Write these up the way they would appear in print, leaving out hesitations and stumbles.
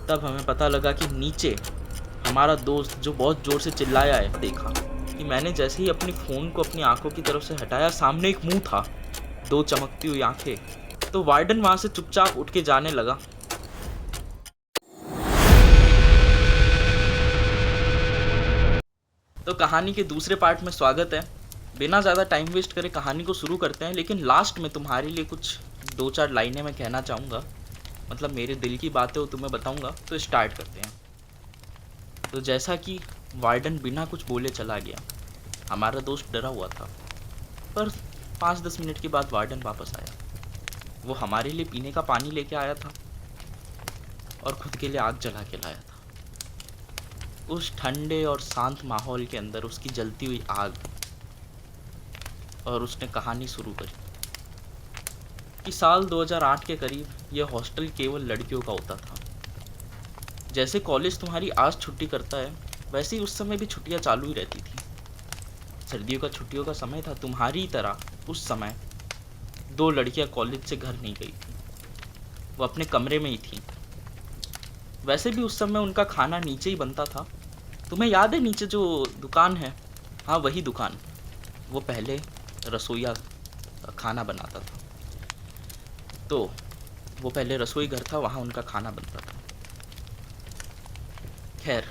तब हमें पता लगा कि नीचे हमारा दोस्त जो बहुत ज़ोर से चिल्लाया है, देखा कि मैंने जैसे ही अपनी फ़ोन को अपनी आँखों की तरफ से हटाया, सामने एक मुँह था, 2 चमकती हुई आँखें। तो वार्डन वहाँ से चुपचाप उठ के जाने लगा। तो कहानी के दूसरे पार्ट में स्वागत है। बिना ज़्यादा टाइम वेस्ट करे कहानी को शुरू करते हैं, लेकिन लास्ट में तुम्हारे लिए कुछ 2-4 लाइनें मैं कहना चाहूँगा। मतलब मेरे दिल की बातें वो तुम्हें बताऊँगा, तो स्टार्ट करते हैं। तो जैसा कि वार्डन बिना कुछ बोले चला गया, हमारा दोस्त डरा हुआ था। पर 5-10 मिनट के बाद वार्डन वापस आया। वो हमारे लिए पीने का पानी लेके आया था और खुद के लिए आग जला के लाया था। उस ठंडे और शांत माहौल के अंदर उसकी जलती हुई आग, और उसने कहानी शुरू करी कि साल 2008 के करीब यह हॉस्टल केवल लड़कियों का होता था। जैसे कॉलेज तुम्हारी आज छुट्टी करता है, वैसे ही उस समय भी छुट्टियां चालू ही रहती थी। सर्दियों का छुट्टियों का समय था। तुम्हारी तरह उस समय 2 लड़कियां कॉलेज से घर नहीं गई थी, वो अपने कमरे में ही थी। वैसे भी उस समय उनका खाना नीचे ही बनता था। तुम्हें याद है नीचे जो दुकान है? हाँ, वही दुकान। वो पहले रसोईया खाना बनाता था। तो वो पहले रसोई घर था, वहाँ उनका खाना बनता था। खैर,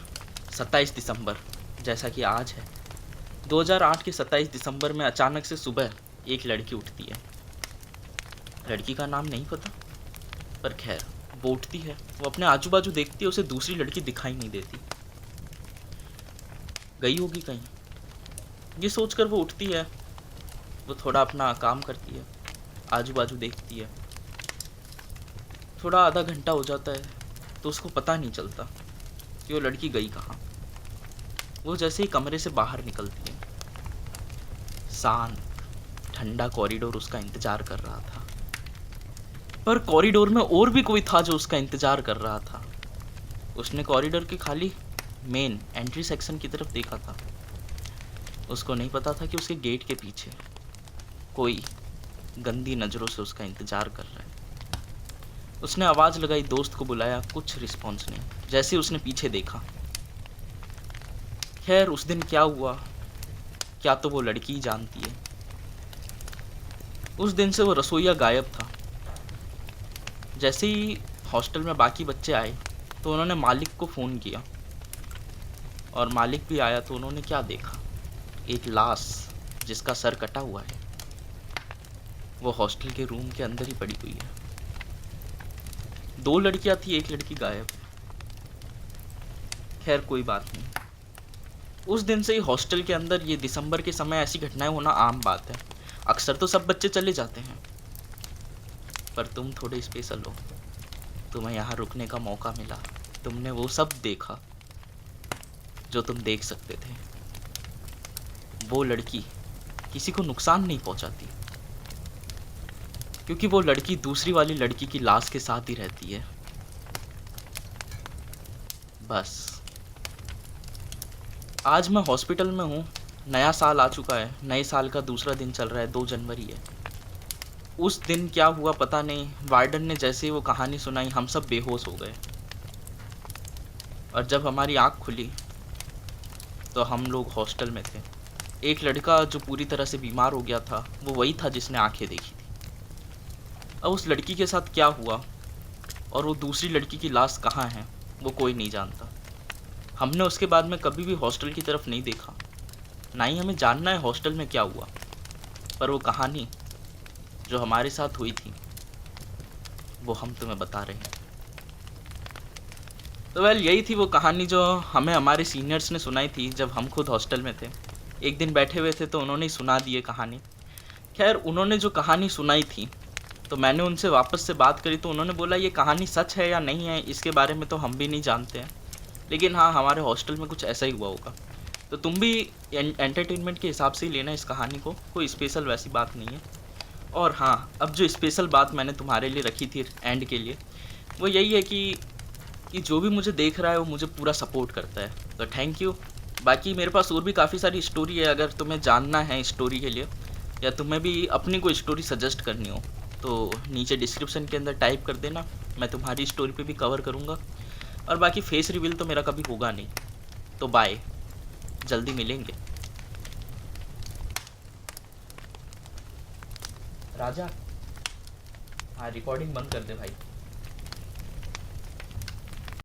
27 दिसंबर, जैसा कि आज है, 2008 के 27 दिसंबर में अचानक से सुबह एक लड़की उठती है। लड़की का नाम नहीं पता, पर खैर वो उठती है। वो अपने आजू बाजू देखती है, उसे दूसरी लड़की दिखाई नहीं देती। गई होगी कहीं, ये सोचकर वो उठती है। वो थोड़ा अपना काम करती है, आजू बाजू देखती है। थोड़ा आधा घंटा हो जाता है तो उसको पता नहीं चलता कि वो लड़की गई कहाँ। वो जैसे ही कमरे से बाहर निकलती है, शांत ठंडा कॉरिडोर उसका इंतजार कर रहा था। पर कॉरिडोर में और भी कोई था जो उसका इंतजार कर रहा था। उसने कॉरिडोर के खाली मेन एंट्री सेक्शन की तरफ देखा था। उसको नहीं पता था कि उसके गेट के पीछे कोई गंदी नज़रों से उसका इंतजार कर रहा है। उसने आवाज़ लगाई, दोस्त को बुलाया, कुछ रिस्पॉन्स नहीं। जैसे उसने पीछे देखा, खैर उस दिन क्या हुआ क्या तो वो लड़की ही जानती है। उस दिन से वो रसोइया गायब था। जैसे ही हॉस्टल में बाकी बच्चे आए तो उन्होंने मालिक को फ़ोन किया, और मालिक भी आया तो उन्होंने क्या देखा, एक लाश जिसका सर कटा हुआ है, वो हॉस्टल के रूम के अंदर ही पड़ी हुई है। 2 लड़कियां थी, एक लड़की गायब है। खैर कोई बात नहीं। उस दिन से ही हॉस्टल के अंदर ये दिसंबर के समय ऐसी घटनाएं होना आम बात है। अक्सर तो सब बच्चे चले जाते हैं, पर तुम थोड़े स्पेशल हो। तुम्हें यहाँ रुकने का मौका मिला। तुमने वो सब देखा जो तुम देख सकते थे। वो लड़की किसी को नुकसान नहीं पहुंचाती, क्योंकि वो लड़की दूसरी वाली लड़की की लाश के साथ ही रहती है। बस आज मैं हॉस्पिटल में हूँ। नया साल आ चुका है, नए साल का दूसरा दिन चल रहा है, 2 जनवरी है। उस दिन क्या हुआ पता नहीं, वार्डन ने जैसे ही वो कहानी सुनाई, हम सब बेहोश हो गए। और जब हमारी आँख खुली तो हम लोग हॉस्टल में थे। एक लड़का जो पूरी तरह से बीमार हो गया था, वो वही था जिसने आंखें देखी थी। अब उस लड़की के साथ क्या हुआ और वो दूसरी लड़की की लाश कहाँ है, वो कोई नहीं जानता। हमने उसके बाद में कभी भी हॉस्टल की तरफ नहीं देखा, ना ही हमें जानना है हॉस्टल में क्या हुआ। पर वो कहानी जो हमारे साथ हुई थी, वो हम तुम्हें बता रहे हैं। तो वेल, यही थी वो कहानी जो हमें हमारे सीनियर्स ने सुनाई थी जब हम खुद हॉस्टल में थे। एक दिन बैठे हुए थे तो उन्होंने ही सुना दी ये कहानी। खैर, उन्होंने जो कहानी सुनाई थी तो मैंने उनसे वापस से बात करी, तो उन्होंने बोला ये कहानी सच है या नहीं है इसके बारे में तो हम भी नहीं जानते हैं, लेकिन हाँ, हमारे हॉस्टल में कुछ ऐसा ही हुआ होगा। तो तुम भी एंटरटेनमेंट के हिसाब से ही लेना इस कहानी को, कोई स्पेशल वैसी बात नहीं है। और हाँ, अब जो स्पेशल बात मैंने तुम्हारे लिए रखी थी एंड के लिए, वो यही है कि जो भी मुझे देख रहा है वो मुझे पूरा सपोर्ट करता है, तो थैंक यू। बाकी मेरे पास और भी काफ़ी सारी स्टोरी है, अगर तुम्हें जानना है स्टोरी के लिए, या तुम्हें भी अपनी कोई स्टोरी सजेस्ट करनी हो तो नीचे डिस्क्रिप्शन के अंदर टाइप कर देना, मैं तुम्हारी स्टोरी पे भी कवर करूँगा। और बाकी फेस रिवील तो मेरा कभी होगा नहीं। तो बाय, जल्दी मिलेंगे। राजा, हाँ रिकॉर्डिंग बंद कर दे भाई।